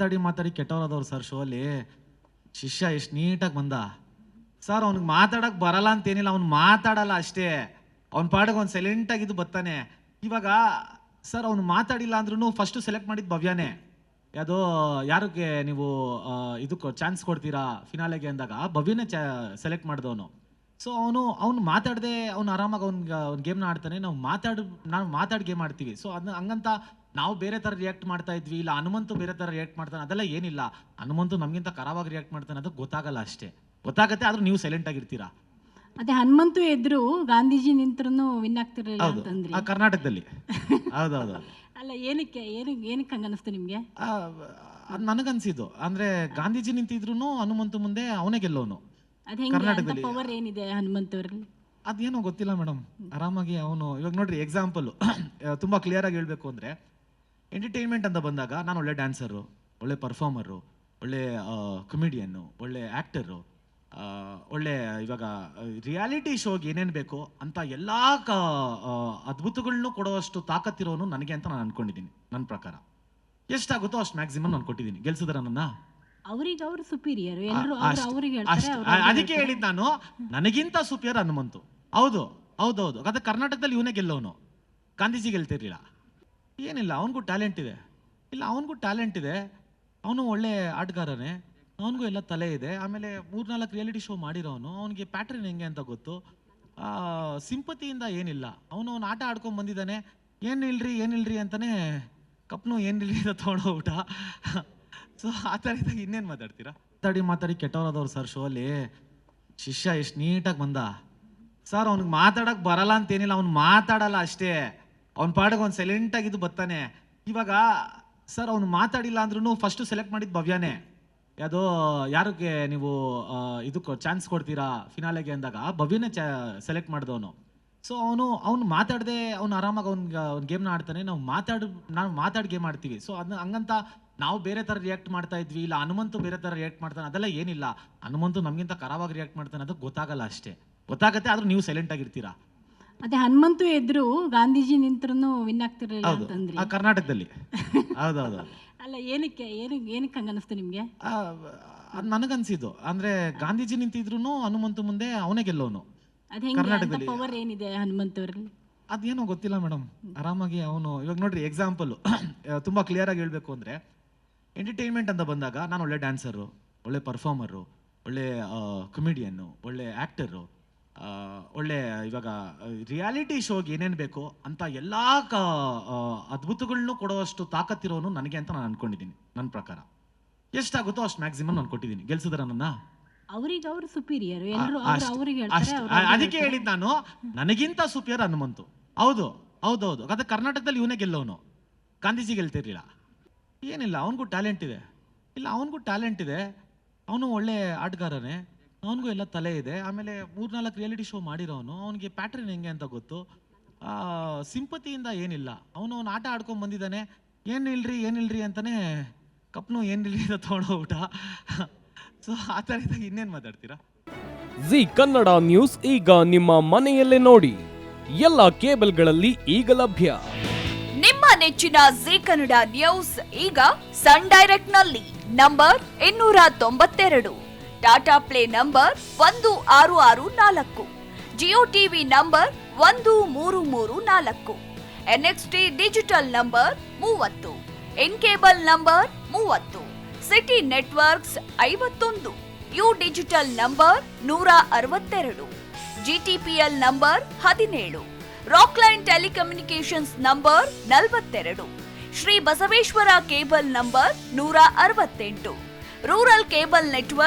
ಮಾತಾಡಿ ಕೆಟ್ಟವರಾದವ್ರು sir show ಅಲ್ಲಿ. ಶಿಷ್ಯ ಎಷ್ಟು ನೀಟಾಗಿ ಬಂದ ಸರ್. ಅವ್ನಿಗೆ ಮಾತಾಡಕ್ ಬರಲ್ಲ ಅಂತೇನಿಲ್ಲ, ಅವ್ನು ಮಾತಾಡಲ್ಲ ಅಷ್ಟೇ. ಅವ್ನ ಪಾಡಿಗೆ ಅವ್ನು ಸೈಲೆಂಟ್ ಆಗಿದ್ದು ಬರ್ತಾನೆ. ಇವಾಗ ಸರ್ ಅವ್ನು ಮಾತಾಡಿಲ್ಲ ಅಂದ್ರೂ ಫಸ್ಟ್ ಸೆಲೆಕ್ಟ್ ಮಾಡಿದ್ದು ಭವ್ಯನೇ. ಯಾವುದೋ ಯಾರಿಗೆ ನೀವು ಇದಕ್ಕೆ ಚಾನ್ಸ್ ಕೊಡ್ತೀರಾ ಫಿನಾಲೆಗೆ ಅಂದಾಗ ಭವ್ಯನೇ ಸೆಲೆಕ್ಟ್ ಮಾಡಿದವನು. ಸೊ ಅವ್ನು ಮಾತಾಡದೆ ಅವ್ನು ಆರಾಮಾಗಿ ಅವ್ನ ಗೇಮ್ನ ಆಡ್ತಾನೆ. ನಾವು ಮಾತಾಡಿ ಗೇಮ್ ಆಡ್ತೀವಿ. ಸೊ ಅದನ್ನ ಹಂಗಂತ ನಾವು ಬೇರೆ ಥರ ರಿಯಾಕ್ಟ್ ಮಾಡ್ತಾ ಇದ್ವಿ, ಇಲ್ಲ ಹನುಮಂತು ಬೇರೆ ಥರ ರಿಯಾಕ್ಟ್ ಮಾಡ್ತಾನೆ, ಅದೆಲ್ಲ ಏನಿಲ್ಲ. ಹನುಮಂತು ನಮಗಿಂತ ಕರಾವಾಗಿ ರಿಯಾಕ್ಟ್ ಮಾಡ್ತಾನೆ, ಅದು ಗೊತ್ತಾಗಲ್ಲ ಅಷ್ಟೇ. ಗೊತ್ತಾಗತ್ತೆ, ಆದ್ರೂ ನೀವು ಸೈಲೆಂಟ್ ಆಗಿರ್ತೀರಾ. ಅದೇ ಹನುಮಂತು ಎದ್ರು ಗಾಂಧೀಜಿ ನಿಂತ್ರೂ ವಿನ್ ಆಗ್ತಿರಲಿಲ್ಲ ಹೌದು, ಅಂತಂದ್ರಿ. ಕರ್ನಾಟಕದಲ್ಲಿ. ಹೌದೌದು. ಅಲ್ಲ, ಏನಕ್ಕೆ ಹಂಗ ಅನಿಸ್ತು ನಿಮ್ಗೆ? ಅದು ನನಗನ್ಸಿದ್ದು ಅಂದ್ರೆ ಗಾಂಧೀಜಿ ನಿಂತಿದ್ರು ಹನುಮಂತು ಮುಂದೆ ಅವನೇ ಗೆಲ್ಲೋನು ಅದ್ ಹೆಂಗೆ? ಕರ್ನಾಟಕದಲ್ಲಿ. ಪವರ್ ಏನಿದೆ ಹನುಮಂತ ಅವರಲ್ಲಿ? ಅದೇನೋ ಗೊತ್ತಿಲ್ಲ ಮೇಡಮ್. ಆರಾಮಾಗಿ ಅವನು ಇವಾಗ ನೋಡ್ರಿ ಎಕ್ಸಾಂಪಲ್ ತುಂಬಾ ಕ್ಲಿಯರ್ ಆಗಿ ಹೇಳ್ಬೇಕು ಅಂದ್ರೆ, ಎಂಟರ್ಟೈನ್ಮೆಂಟ್ ಅಂತ ಬಂದಾಗ ನಾನು ಒಳ್ಳೆ ಡ್ಯಾನ್ಸರು, ಒಳ್ಳೆ ಪರ್ಫಾರ್ಮರು, ಒಳ್ಳೆ ಕಮಿಡಿಯನ್ನು, ಒಳ್ಳೆ ಆ್ಯಕ್ಟರು, ಒಳ್ಳೆ ಇವಾಗ ರಿಯಾಲಿಟಿ ಶೋಗೆ ಏನೇನು ಬೇಕೋ ಅಂತ ಎಲ್ಲ ಅದ್ಭುತಗಳನ್ನೂ ಕೊಡುವಷ್ಟು ತಾಕತ್ತಿರೋನು ನನಗೆ ಅಂತ ನಾನು ಅನ್ಕೊಂಡಿದ್ದೀನಿ. ನನ್ನ ಪ್ರಕಾರ ಎಷ್ಟಾಗುತ್ತೋ ಅಷ್ಟು ಮ್ಯಾಕ್ಸಿಮಮ್ ನಾನು ಕೊಟ್ಟಿದ್ದೀನಿ. ಗೆಲ್ಸಿದ್ರ ನನ್ನ ಅವ್ರಿಗೆ ಅವ್ರು ಸುಪೀರಿಯರ್, ಎಲ್ಲರೂ ಅವ್ರಿಗೆ ಅದಕ್ಕೆ ಹೇಳಿದ್ ನಾನು, ನನಗಿಂತ ಸುಪಿಯರ್ ಹನುಮಂತು. ಹೌದು ಹೌದೌದು. ಅದೇ ಕರ್ನಾಟಕದಲ್ಲಿ ಇವನೇ ಗೆಲ್ಲೋನು, ಗಾಂಧೀಜಿ ಗೆಲ್ತಿರ್ಲಿಲ್ಲ. ಏನಿಲ್ಲ, ಅವನಿಗೂ ಟ್ಯಾಲೆಂಟ್ ಇದೆ. ಇಲ್ಲ, ಅವನಿಗೂ ಟ್ಯಾಲೆಂಟ್ ಇದೆ, ಅವನು ಒಳ್ಳೆ ಆಟಗಾರನೇ, ಅವನಿಗೂ ಎಲ್ಲ ತಲೆ ಇದೆ. ಆಮೇಲೆ 3-4 ರಿಯಾಲಿಟಿ ಶೋ ಮಾಡಿರೋನು, ಅವನಿಗೆ ಪ್ಯಾಟ್ರನ್ ಹೆಂಗೆ ಅಂತ ಗೊತ್ತು. ಸಿಂಪತಿಯಿಂದ ಏನಿಲ್ಲ, ಅವನು ಆಟ ಆಡ್ಕೊಂಡು ಬಂದಿದ್ದಾನೆ. ಏನಿಲ್ರಿ ಅಂತಾನೆ ಕಪ್ನು ಏನಿಲ್ರಿ ಅಂತ ತೊಗೊಂಡೋಗ್ಬಿಟ್ಟ. ಸೊ ಆ ಥರ ಇದ್ದಾಗ ಇನ್ನೇನು ಮಾತಾಡ್ತೀರಾ? ಮಾತಾಡಿ ಕೆಟ್ಟವರಾದವ್ರು ಸರ್ ಶೋ ಅಲ್ಲಿ. ಶಿಷ್ಯ ಎಷ್ಟು ನೀಟಾಗಿ ಬಂದ ಸರ್. ಅವ್ನಿಗೆ ಮಾತಾಡಕ್ ಬರಲ್ಲ ಅಂತೇನಿಲ್ಲ, ಅವ್ನು ಮಾತಾಡಲ್ಲ ಅಷ್ಟೇ. ಅವ್ನ ಪಾಡಿಗೆ ಅವ್ನು ಸೈಲೆಂಟ್ ಆಗಿದ್ದು ಬರ್ತಾನೆ. ಇವಾಗ ಸರ್ ಅವ್ನು ಮಾತಾಡಿಲ್ಲ ಅಂದ್ರೂ ಫಸ್ಟ್ ಸೆಲೆಕ್ಟ್ ಮಾಡಿದ್ದು ಭವ್ಯನೇ. ಯಾವುದೋ ಯಾರಿಗೆ ನೀವು ಇದಕ್ಕೆ ಚಾನ್ಸ್ ಕೊಡ್ತೀರಾ ಫಿನಾಲೆಗೆ ಅಂದಾಗ ಭವ್ಯನೇ ಸೆಲೆಕ್ಟ್ ಮಾಡಿದವನು. ಸೊ ಅವ್ನು ಮಾತಾಡದೆ ಅವ್ನು ಆರಾಮಾಗಿ ಅವ್ನ ಗೇಮ್ನ ಆಡ್ತಾನೆ. ನಾವು ಮಾತಾಡಿ ಗೇಮ್ ಆಡ್ತೀವಿ. ಸೊ ಅದನ್ನ ಹಂಗಂತ ನಾವು ಬೇರೆ ಥರ ರಿಯಾಕ್ಟ್ ಮಾಡ್ತಾ ಇದ್ವಿ, ಇಲ್ಲ ಹನುಮಂತು ಬೇರೆ ಥರ ರಿಯಾಕ್ಟ್ ಮಾಡ್ತಾನೆ, ಅದೆಲ್ಲ ಏನಿಲ್ಲ. ಹನುಮಂತು ನಮಗಿಂತ ಕರಾವಾಗಿ ರಿಯಾಕ್ಟ್ ಮಾಡ್ತಾನೆ, ಅದು ಗೊತ್ತಾಗಲ್ಲ ಅಷ್ಟೇ. ಗೊತ್ತಾಗತ್ತೆ, ಆದ್ರೂ ನೀವು ಸೈಲೆಂಟ್ ಆಗಿರ್ತೀರಾ. ಅದೇ ಹನುಮಂತು ಎದ್ರು ಗಾಂಧೀಜಿ ನಿಂತ್ರೂ ವಿನ್ ಆಗ್ತಿರಲಿಲ್ಲ ಅಂತಂದ್ರಿ. ಕರ್ನಾಟಕದಲ್ಲಿ. ಹೌದೌದು. ಅಲ್ಲ, ಏನಕ್ಕೆ ಹಂಗ ಅನಿಸ್ತು ನಿಮ್ಗೆ? ಅದು ನನಗನ್ಸಿದ್ದು ಅಂದ್ರೆ ಗಾಂಧೀಜಿ ನಿಂತಿದ್ರು ಹನುಮಂತು ಮುಂದೆ ಅವನೇ ಗೆಲ್ಲೋನು ಅದ್ ಹೆಂಗೆ? ಕರ್ನಾಟಕದಲ್ಲಿ. ಪವರ್ ಏನಿದೆ ಹನುಮಂತ ಅವರಲ್ಲಿ? ಅದೇನೋ ಗೊತ್ತಿಲ್ಲ ಮೇಡಮ್. ಆರಾಮಾಗಿ ಅವನು ಇವಾಗ ನೋಡ್ರಿ ಎಕ್ಸಾಂಪಲ್ ತುಂಬಾ ಕ್ಲಿಯರ್ ಆಗಿ ಹೇಳ್ಬೇಕು ಅಂದ್ರೆ, ಎಂಟರ್ಟೈನ್ಮೆಂಟ್ ಅಂತ ಬಂದಾಗ ನಾನು ಒಳ್ಳೆ ಡ್ಯಾನ್ಸರು, ಒಳ್ಳೆ ಪರ್ಫಾರ್ಮರು, ಒಳ್ಳೆ ಕಮಿಡಿಯನ್ನು, ಒಳ್ಳೆ ಆ್ಯಕ್ಟರು, ಒಳ್ಳೆ ಇವಾಗ ರಿಯಾಲಿಟಿ ಶೋಗೆ ಏನೇನು ಬೇಕೋ ಅಂತ ಎಲ್ಲ ಅದ್ಭುತಗಳನ್ನೂ ಕೊಡುವಷ್ಟು ತಾಕತ್ತಿರೋನು ನನಗೆ ಅಂತ ನಾನು ಅನ್ಕೊಂಡಿದ್ದೀನಿ. ನನ್ನ ಪ್ರಕಾರ ಎಷ್ಟಾಗುತ್ತೋ ಅಷ್ಟು ಮ್ಯಾಕ್ಸಿಮಮ್ ನಾನು ಕೊಟ್ಟಿದ್ದೀನಿ. ಗೆಲ್ಸಿದ್ರ ನನ್ನ ಅವ್ರಿಗೆ ಅವ್ರು ಸುಪೀರಿಯರ್, ಎಲ್ಲರೂ ಅವ್ರಿಗೆ ಅದಕ್ಕೆ ಹೇಳಿದ್ ನಾನು, ನನಗಿಂತ ಸುಪಿಯರ್ ಹನುಮಂತು. ಹೌದು ಹೌದೌದು. ಅದೇ ಕರ್ನಾಟಕದಲ್ಲಿ ಇವನೇ ಗೆಲ್ಲೋನು, ಗಾಂಧೀಜಿ ಗೆಲ್ತಿರ್ಲಿಲ್ಲ. ಏನಿಲ್ಲ, ಅವನಿಗೂ ಟ್ಯಾಲೆಂಟ್ ಇದೆ. ಇಲ್ಲ, ಅವನಿಗೂ ಟ್ಯಾಲೆಂಟ್ ಇದೆ, ಅವನು ಒಳ್ಳೆ ಆಟಗಾರನೇ, ಅವನಿಗೂ ಎಲ್ಲ ತಲೆ ಇದೆ. ಆಮೇಲೆ 3-4 ರಿಯಾಲಿಟಿ ಶೋ ಮಾಡಿರೋನು, ಅವನಿಗೆ ಪ್ಯಾಟ್ರನ್ ಹೆಂಗೆ ಅಂತ ಗೊತ್ತು. ಸಿಂಪತಿಯಿಂದ ಏನಿಲ್ಲ, ಅವನು ಆಟ ಆಡ್ಕೊಂಡು ಬಂದಿದ್ದಾನೆ. ಏನಿಲ್ರಿ ಅಂತಾನೆ ಕಪ್ನು ಏನಿಲ್ರಿ ಅಂತ ತೊಗೊಂಡೋಗ್ಬಿಟ್ಟ. ಸೊ ಆ ಥರ ಇದ್ದಾಗ ಇನ್ನೇನು ಮಾತಾಡ್ತೀರಾ? ಜಿ ಕನ್ನಡ ನ್ಯೂಸ್ ಈಗ ನಿಮ್ಮ ಮನೆಯಲ್ಲೇ ನೋಡಿ. ಎಲ್ಲ ಕೇಬಲ್ಗಳಲ್ಲಿ ಈಗ ಲಭ್ಯ. ನಿಮ್ಮ ನೆಚ್ಚಿನ ಜಿ ಕನ್ನಡ ನ್ಯೂಸ್ ಈಗ ಸನ್ ಡೈರೆಕ್ಟ್ ನಲ್ಲಿ number 292, Tata play number 1664, Jio TV number 1334, NXT digital number 30, in cable number 30, city networks 51, U digital number 162, GTPL number 17, Rockline telecommunications number 42, Shri Basaveshwara cable number 168, rural cable network